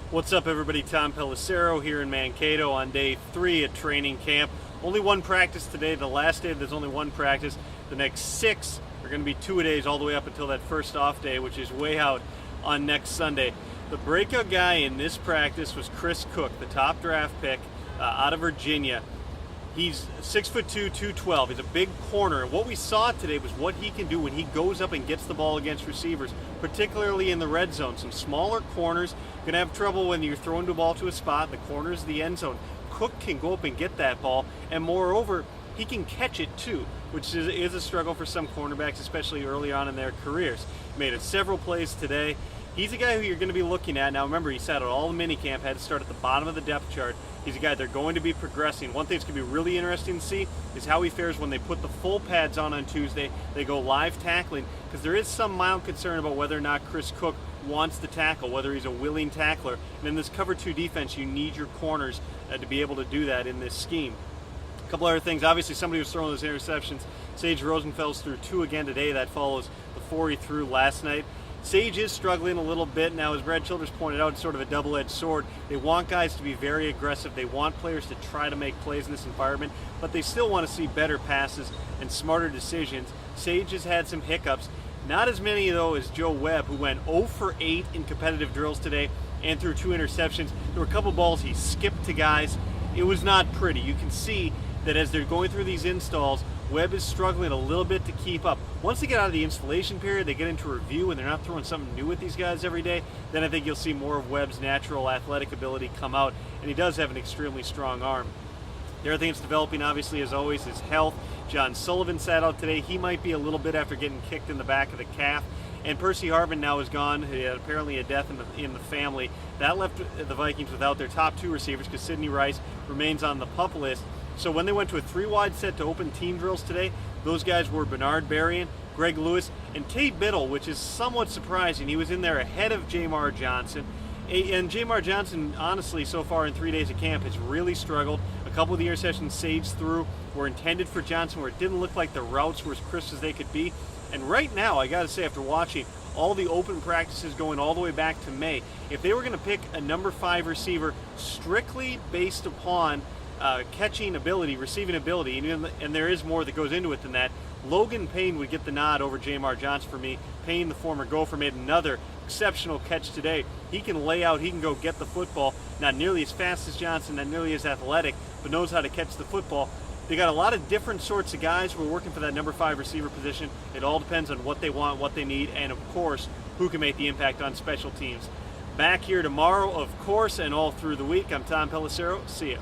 What's up, everybody? Tom Pelissero here in Mankato on day 3 at training camp. Only one practice today. The last day there's only one practice. The next 6 are going to be 2-a-days all the way up until that first off day, which is way out on next Sunday. The breakout guy in this practice was Chris Cook, the top draft pick out of Virginia. He's 6'2", 212. He's a big corner. And what we saw today was what he can do when he goes up and gets the ball against receivers, particularly in the red zone. Some smaller corners going to have trouble when you're throwing the ball to a spot. The corner is the end zone. Cook can go up and get that ball, and moreover, he can catch it too, which is a struggle for some cornerbacks, especially early on in their careers. He made it several plays today. He's a guy who you're going to be looking at. Now remember, he sat at all the minicamp, had to start at the bottom of the depth chart. He's a guy they're going to be progressing. One thing that's going to be really interesting to see is how he fares when they put the full pads on Tuesday. They go live tackling, because there is some mild concern about whether or not Chris Cook wants to tackle, whether he's a willing tackler. And in this cover 2 defense, you need your corners to be able to do that in this scheme. A couple other things. Obviously, somebody was throwing those interceptions. Sage Rosenfels threw 2 again today. That follows the 4 he threw last night. Sage is struggling a little bit. Now, as Brad Childress pointed out, it's sort of a double-edged sword. They want guys to be very aggressive. They want players to try to make plays in this environment, but they still want to see better passes and smarter decisions. Sage has had some hiccups. Not as many, though, as Joe Webb, who went 0 for 8 in competitive drills today and threw 2 interceptions. There were a couple balls he skipped to guys. It was not pretty. You can see that as they're going through these installs, Webb is struggling a little bit to keep up. Once they get out of the installation period, they get into review, and they're not throwing something new with these guys every day, then I think you'll see more of Webb's natural athletic ability come out, and he does have an extremely strong arm. The other thing that's developing, obviously, as always, is health. John Sullivan sat out today. He might be a little bit after getting kicked in the back of the calf. And Percy Harvin now is gone. He had apparently a death in the family. That left the Vikings without their top 2 receivers, because Sidney Rice remains on the PUP list. So when they went to a 3-wide set to open team drills today, those guys were Bernard Berrien, Greg Lewis, and Tate Biddle, which is somewhat surprising. He was in there ahead of Jamar Johnson. And Jamar Johnson, honestly, so far in 3 days of camp, has really struggled. A couple of the interceptions Sage threw were intended for Johnson, where it didn't look like the routes were as crisp as they could be. And right now, I got to say, after watching all the open practices going all the way back to May, if they were going to pick a number 5 receiver strictly based upon catching ability, receiving ability, and there is more that goes into it than that, Logan Payne would get the nod over Jamar Johnson for me. Payne, the former Gopher, made another exceptional catch today. He can lay out, he can go get the football. Not nearly as fast as Johnson, not nearly as athletic, but knows how to catch the football. They got a lot of different sorts of guys who are working for that number 5 receiver position. It all depends on what they want, what they need, and of course, who can make the impact on special teams. Back here tomorrow, of course, and all through the week. I'm Tom Pelissero. See ya.